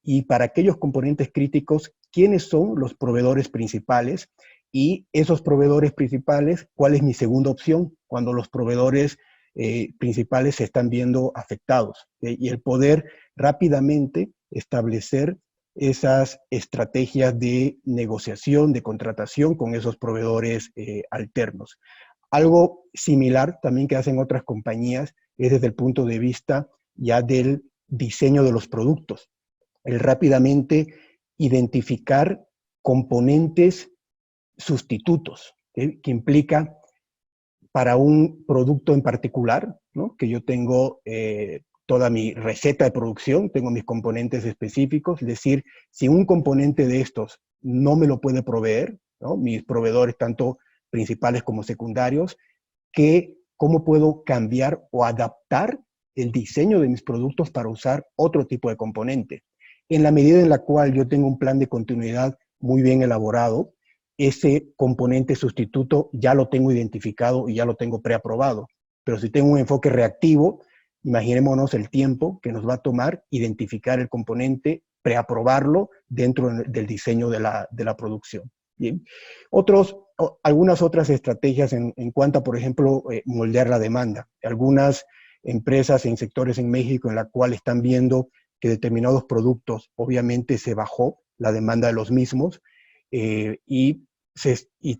Y para aquellos componentes críticos, ¿quiénes son los proveedores principales? Y esos proveedores principales, ¿cuál es mi segunda opción cuando los proveedores principales se están viendo afectados? Y el poder rápidamente establecer esas estrategias de negociación, de contratación con esos proveedores alternos. Algo similar también que hacen otras compañías es desde el punto de vista ya del diseño de los productos. El rápidamente identificar componentes sustitutos, ¿sí? Que implica para un producto en particular, ¿no? Que yo tengo toda mi receta de producción, tengo mis componentes específicos, es decir, si un componente de estos no me lo puede proveer, ¿no? Mis proveedores tanto principales como secundarios, cómo puedo cambiar o adaptar el diseño de mis productos para usar otro tipo de componente. En la medida en la cual yo tengo un plan de continuidad muy bien elaborado, ese componente sustituto ya lo tengo identificado y ya lo tengo preaprobado. Pero si tengo un enfoque reactivo, imaginémonos el tiempo que nos va a tomar identificar el componente, preaprobarlo dentro del diseño de la producción. Bien. Algunas otras estrategias en cuanto a, por ejemplo, moldear la demanda. Algunas empresas en sectores en México en la cual están viendo que determinados productos, obviamente se bajó la demanda de los mismos y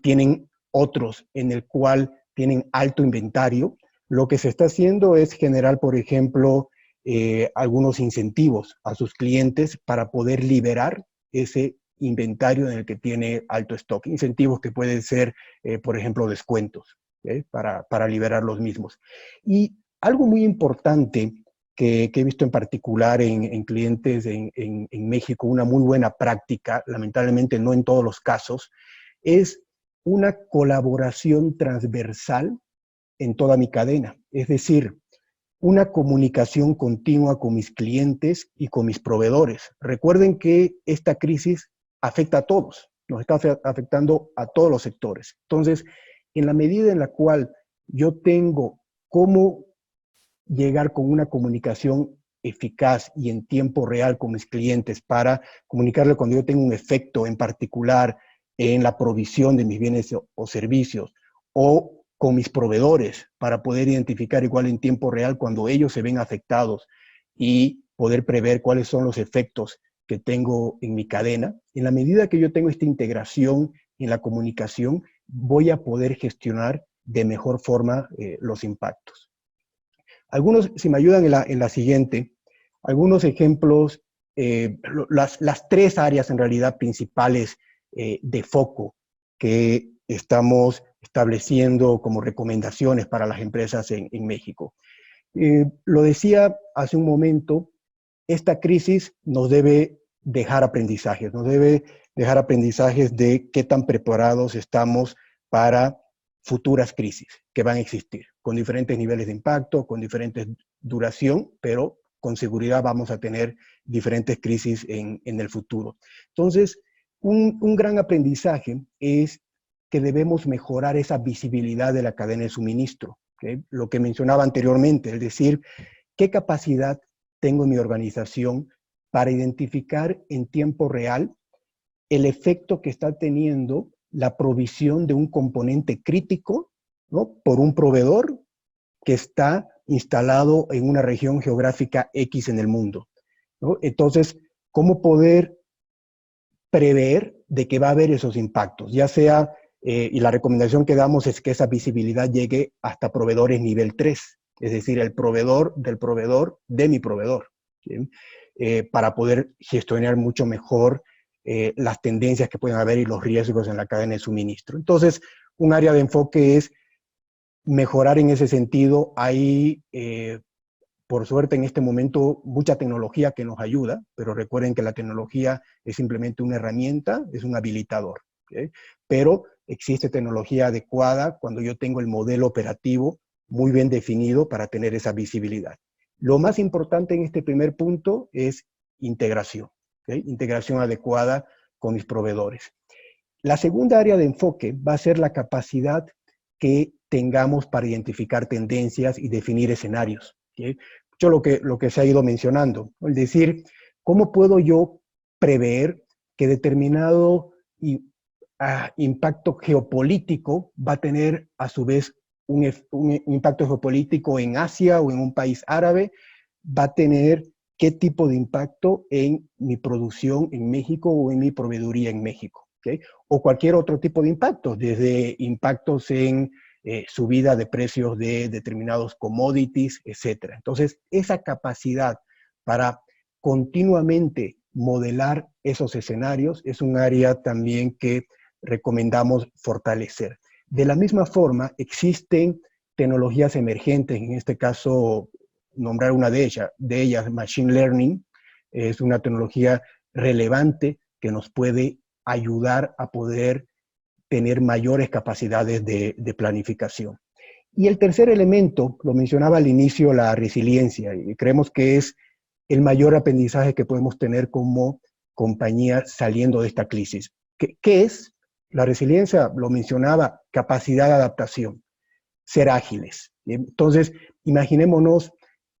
tienen otros en el cual tienen alto inventario. Lo que se está haciendo es generar, por ejemplo, algunos incentivos a sus clientes para poder liberar ese inventario en el que tiene alto stock. Incentivos que pueden ser, por ejemplo, descuentos, para liberar los mismos. Y algo muy importante que he visto en particular en clientes en México, una muy buena práctica, lamentablemente no en todos los casos, es una colaboración transversal en toda mi cadena. Es decir, una comunicación continua con mis clientes y con mis proveedores. Recuerden que esta crisis afecta a todos, nos está afectando a todos los sectores. Entonces, en la medida en la cual yo tengo cómo llegar con una comunicación eficaz y en tiempo real con mis clientes para comunicarle cuando yo tengo un efecto en particular en la provisión de mis bienes o servicios, o con mis proveedores para poder identificar igual en tiempo real cuando ellos se ven afectados y poder prever cuáles son los efectos que tengo en mi cadena. En la medida que yo tengo esta integración en la comunicación, voy a poder gestionar de mejor forma los impactos. Algunos, si me ayudan en la siguiente, algunos ejemplos, las tres áreas en realidad principales de foco que estamos estableciendo como recomendaciones para las empresas en México. Lo decía hace un momento, esta crisis nos debe dejar aprendizajes, de qué tan preparados estamos para futuras crisis que van a existir, con diferentes niveles de impacto, con diferentes duración, pero con seguridad vamos a tener diferentes crisis en el futuro. Entonces, un gran aprendizaje es que debemos mejorar esa visibilidad de la cadena de suministro, ¿okay? Lo que mencionaba anteriormente, es decir, qué capacidad tengo en mi organización para identificar en tiempo real el efecto que está teniendo la provisión de un componente crítico, ¿no?, por un proveedor que está instalado en una región geográfica X en el mundo, ¿no? Entonces, ¿cómo poder prever de que va a haber esos impactos? Ya sea, y la recomendación que damos es que esa visibilidad llegue hasta proveedores nivel 3, es decir, el proveedor del proveedor de mi proveedor, ¿sí? Para poder gestionar mucho mejor las tendencias que pueden haber y los riesgos en la cadena de suministro. Entonces, un área de enfoque es mejorar en ese sentido. Hay, por suerte en este momento, mucha tecnología que nos ayuda, pero recuerden que la tecnología es simplemente una herramienta, es un habilitador, ¿okay? Pero existe tecnología adecuada cuando yo tengo el modelo operativo muy bien definido para tener esa visibilidad. Lo más importante en este primer punto es integración, ¿okay? Integración adecuada con mis proveedores. La segunda área de enfoque va a ser la capacidad que tengamos para identificar tendencias y definir escenarios, ¿okay? Mucho lo que se ha ido mencionando, ¿no? Es decir, ¿cómo puedo yo prever que determinado impacto geopolítico va a tener a su vez un impacto geopolítico en Asia o en un país árabe? ¿Va a tener qué tipo de impacto en mi producción en México o en mi proveeduría en México? ¿Okay? O cualquier otro tipo de impactos, desde impactos en subida de precios de determinados commodities, etc. Entonces, esa capacidad para continuamente modelar esos escenarios es un área también que recomendamos fortalecer. De la misma forma, existen tecnologías emergentes, en este caso, nombrar una de ellas, Machine Learning, es una tecnología relevante que nos puede ayudar a poder tener mayores capacidades de planificación. Y el tercer elemento, lo mencionaba al inicio, la resiliencia, y creemos que es el mayor aprendizaje que podemos tener como compañía saliendo de esta crisis. ¿Qué es? La resiliencia, lo mencionaba, capacidad de adaptación, ser ágiles. Entonces, imaginémonos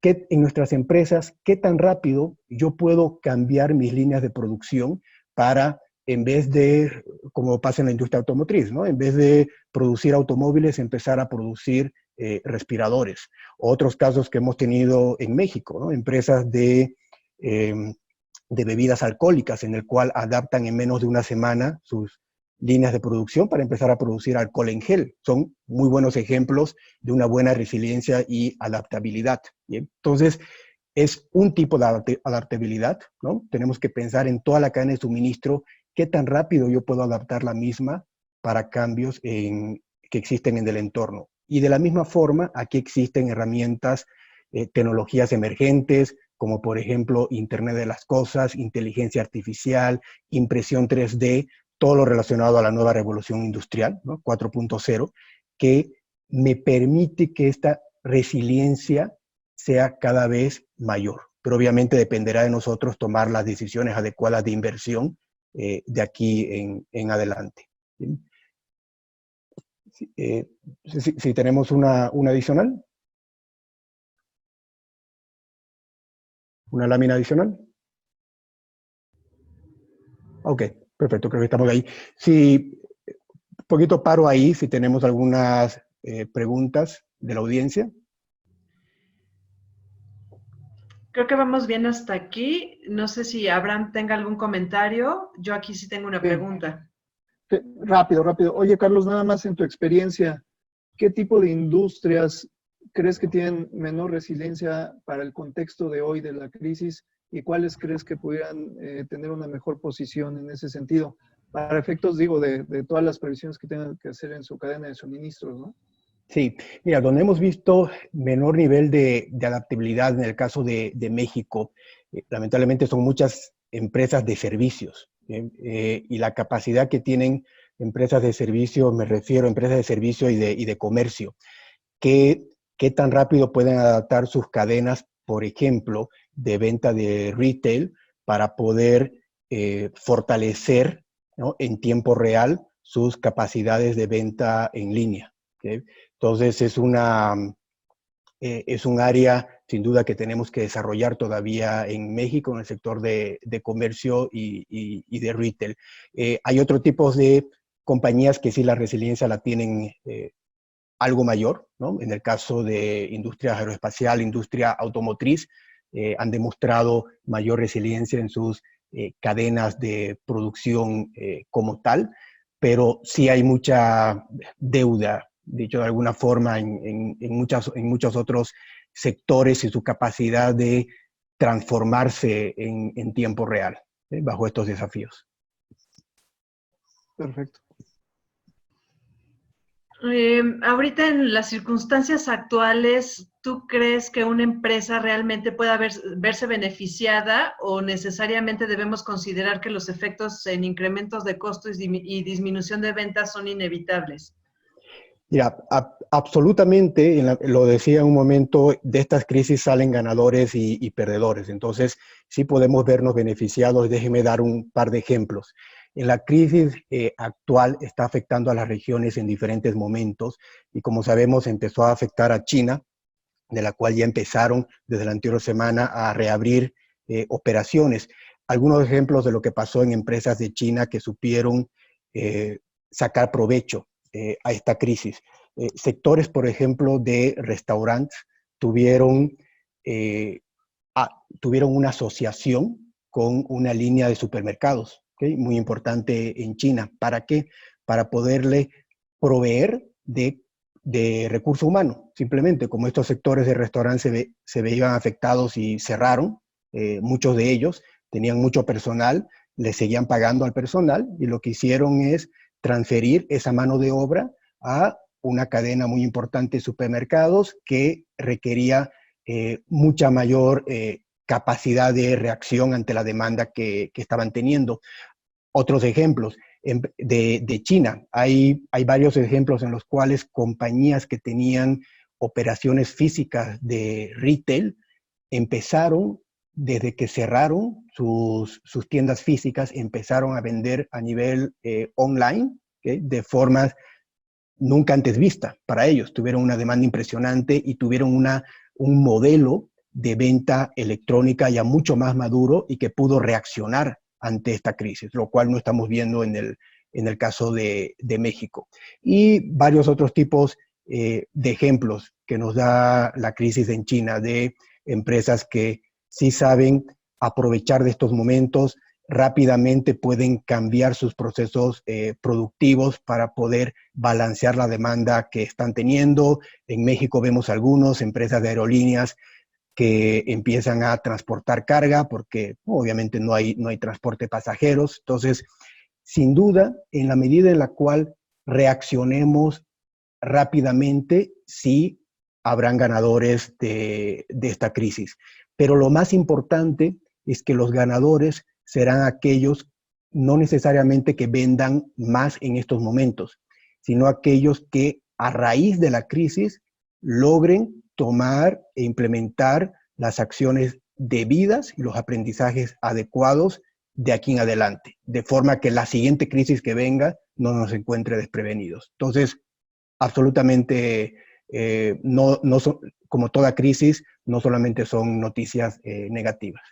que en nuestras empresas, qué tan rápido yo puedo cambiar mis líneas de producción para, en vez de, como pasa en la industria automotriz, ¿no?, en vez de producir automóviles, empezar a producir respiradores. Otros casos que hemos tenido en México, ¿no?, empresas de bebidas alcohólicas, en el cual adaptan en menos de una semana sus líneas de producción para empezar a producir alcohol en gel. Son muy buenos ejemplos de una buena resiliencia y adaptabilidad. ¿Bien? Entonces, es un tipo de adaptabilidad, ¿no? Tenemos que pensar en toda la cadena de suministro, qué tan rápido yo puedo adaptar la misma para cambios que existen en el entorno. Y de la misma forma, aquí existen herramientas, tecnologías emergentes, como por ejemplo Internet de las Cosas, inteligencia artificial, impresión 3D, todo lo relacionado a la nueva revolución industrial, ¿no?, 4.0, que me permite que esta resiliencia sea cada vez mayor. Pero obviamente dependerá de nosotros tomar las decisiones adecuadas de inversión de aquí en adelante. Si tenemos una adicional. ¿Una lámina adicional? Ok, perfecto, creo que estamos ahí. Si poquito paro ahí si tenemos algunas preguntas de la audiencia. Creo que vamos bien hasta aquí. No sé si Abraham tenga algún comentario. Yo aquí sí tengo una pregunta. Rápido, rápido. Oye, Carlos, nada más en tu experiencia, ¿qué tipo de industrias crees que tienen menor resiliencia para el contexto de hoy de la crisis y cuáles crees que pudieran tener una mejor posición en ese sentido? Para efectos, digo, de todas las previsiones que tengan que hacer en su cadena de suministros, ¿no? Sí, mira, donde hemos visto menor nivel de adaptabilidad en el caso de México, lamentablemente son muchas empresas de servicios, y la capacidad que tienen empresas de servicio, me refiero a empresas de servicio y de comercio, qué tan rápido pueden adaptar sus cadenas, por ejemplo, de venta de retail para poder fortalecer, ¿no?, en tiempo real sus capacidades de venta en línea. ¿Okay? Entonces es un área sin duda que tenemos que desarrollar todavía en México en el sector de comercio y de retail. Hay otro tipo de compañías que sí la resiliencia la tienen algo mayor, ¿no? En el caso de industria aeroespacial, industria automotriz, han demostrado mayor resiliencia en sus cadenas de producción como tal, pero sí hay mucha deuda, dicho de alguna forma, en muchos otros sectores y su capacidad de transformarse en tiempo real, bajo estos desafíos. Perfecto. Ahorita en las circunstancias actuales, ¿tú crees que una empresa realmente pueda verse beneficiada o necesariamente debemos considerar que los efectos en incrementos de costos y disminución de ventas son inevitables? Mira, absolutamente, lo decía en un momento, de estas crisis salen ganadores y perdedores. Entonces, sí podemos vernos beneficiados. Déjeme dar un par de ejemplos. En la crisis actual está afectando a las regiones en diferentes momentos y como sabemos empezó a afectar a China, de la cual ya empezaron desde la anterior semana a reabrir operaciones. Algunos ejemplos de lo que pasó en empresas de China que supieron sacar provecho a esta crisis. Sectores, por ejemplo, de restaurantes tuvieron una asociación con una línea de supermercados, ¿okay? Muy importante en China. ¿Para qué? Para poderle proveer de recurso humano. Simplemente, como estos sectores de restaurantes se veían afectados y cerraron, muchos de ellos tenían mucho personal, le seguían pagando al personal y lo que hicieron es transferir esa mano de obra a una cadena muy importante de supermercados que requería mucha mayor capacidad de reacción ante la demanda que estaban teniendo. Otros ejemplos de China. Hay varios ejemplos en los cuales compañías que tenían operaciones físicas de retail empezaron, desde que cerraron sus tiendas físicas, empezaron a vender a nivel online, ¿okay?, de formas nunca antes vista para ellos. Tuvieron una demanda impresionante y tuvieron un modelo de venta electrónica ya mucho más maduro y que pudo reaccionar ante esta crisis, lo cual no estamos viendo en el caso de México. Y varios otros tipos de ejemplos que nos da la crisis en China de empresas que sí saben aprovechar de estos momentos, rápidamente pueden cambiar sus procesos productivos para poder balancear la demanda que están teniendo. En México vemos algunas empresas de aerolíneas que empiezan a transportar carga porque obviamente no hay transporte de pasajeros. Entonces, sin duda, en la medida en la cual reaccionemos rápidamente, sí habrán ganadores de esta crisis. Pero lo más importante es que los ganadores serán aquellos no necesariamente que vendan más en estos momentos, sino aquellos que a raíz de la crisis logren tomar e implementar las acciones debidas y los aprendizajes adecuados de aquí en adelante, de forma que la siguiente crisis que venga no nos encuentre desprevenidos. Entonces, absolutamente, como toda crisis, no solamente son noticias negativas.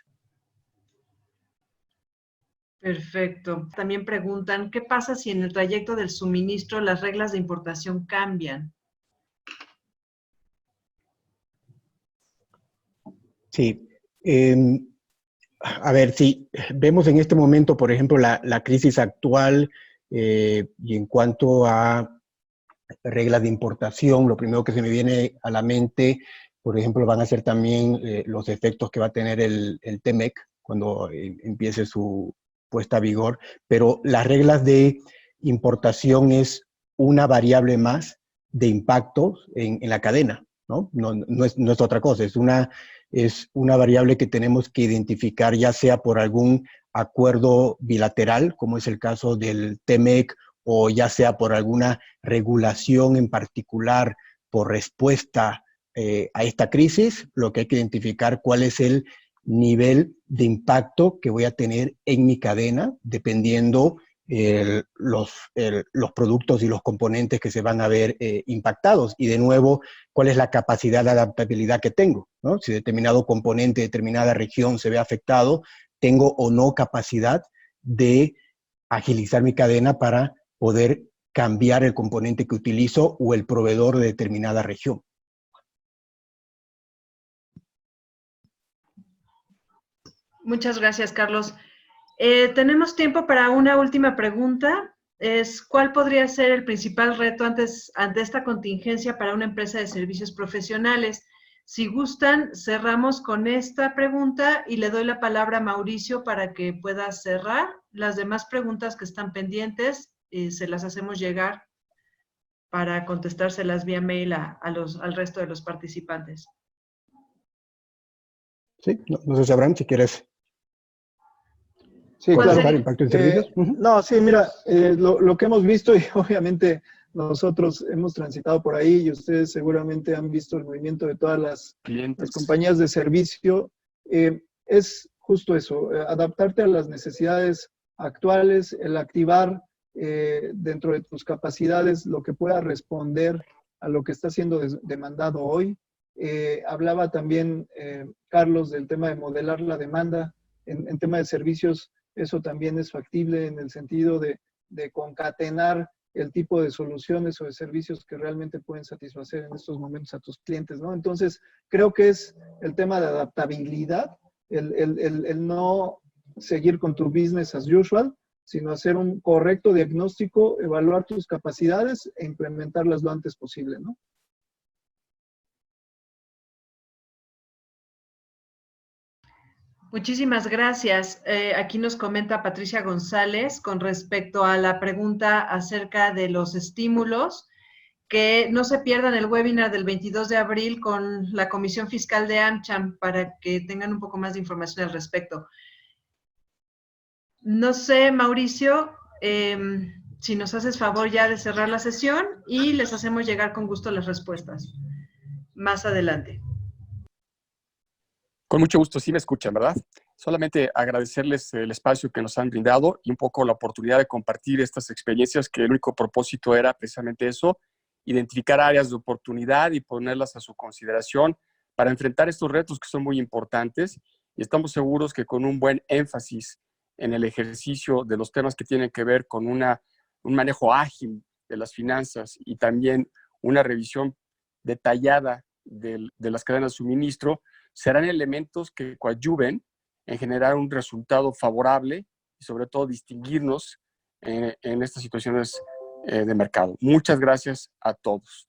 Perfecto. También preguntan, ¿qué pasa si en el trayecto del suministro las reglas de importación cambian? Sí. A ver, si vemos en este momento, por ejemplo, la crisis actual y en cuanto a reglas de importación, lo primero que se me viene a la mente, por ejemplo, van a ser también los efectos que va a tener el TEMEC cuando empiece su puesta a vigor, pero las reglas de importación es una variable más de impacto en la cadena, ¿no? No es otra cosa, es una variable que tenemos que identificar ya sea por algún acuerdo bilateral, como es el caso del TEMEC, o ya sea por alguna regulación en particular por respuesta a esta crisis, lo que hay que identificar cuál es el nivel de impacto que voy a tener en mi cadena, dependiendo los productos y los componentes que se van a ver impactados. Y de nuevo, cuál es la capacidad de adaptabilidad que tengo, ¿no? Si determinado componente, determinada región se ve afectado, tengo o no capacidad de agilizar mi cadena para poder cambiar el componente que utilizo o el proveedor de determinada región. Muchas gracias, Carlos. Tenemos tiempo para una última pregunta. ¿Cuál podría ser el principal reto ante esta contingencia para una empresa de servicios profesionales? Si gustan, cerramos con esta pregunta y le doy la palabra a Mauricio para que pueda cerrar. Las demás preguntas que están pendientes se las hacemos llegar para contestárselas vía mail al resto de los participantes. Sí, no sé si Abraham, si quieres Sí, claro. contestar impacto en servicios. No, sí, mira, lo que hemos visto y obviamente nosotros hemos transitado por ahí y ustedes seguramente han visto el movimiento de todas las compañías de servicio, es justo eso, adaptarte a las necesidades actuales, el activar dentro de tus capacidades lo que pueda responder a lo que está siendo demandado hoy. Hablaba también Carlos del tema de modelar la demanda en tema de servicios. Eso también es factible en el sentido de concatenar el tipo de soluciones o de servicios que realmente pueden satisfacer en estos momentos a tus clientes, ¿no? Entonces, creo que es el tema de adaptabilidad, el no seguir con tu business as usual, sino hacer un correcto diagnóstico, evaluar tus capacidades e implementarlas lo antes posible, ¿no? Muchísimas gracias. Aquí nos comenta Patricia González con respecto a la pregunta acerca de los estímulos, que no se pierdan el webinar del 22 de abril con la Comisión Fiscal de AmCham para que tengan un poco más de información al respecto. No sé, Mauricio, si nos haces favor ya de cerrar la sesión y les hacemos llegar con gusto las respuestas más adelante. Con mucho gusto, sí me escuchan, ¿verdad? Solamente agradecerles el espacio que nos han brindado y un poco la oportunidad de compartir estas experiencias, que el único propósito era precisamente eso, identificar áreas de oportunidad y ponerlas a su consideración para enfrentar estos retos que son muy importantes, y estamos seguros que con un buen énfasis en el ejercicio de los temas que tienen que ver con un manejo ágil de las finanzas y también una revisión detallada de las cadenas de suministro, serán elementos que coadyuven en generar un resultado favorable y sobre todo distinguirnos en estas situaciones de mercado. Muchas gracias a todos.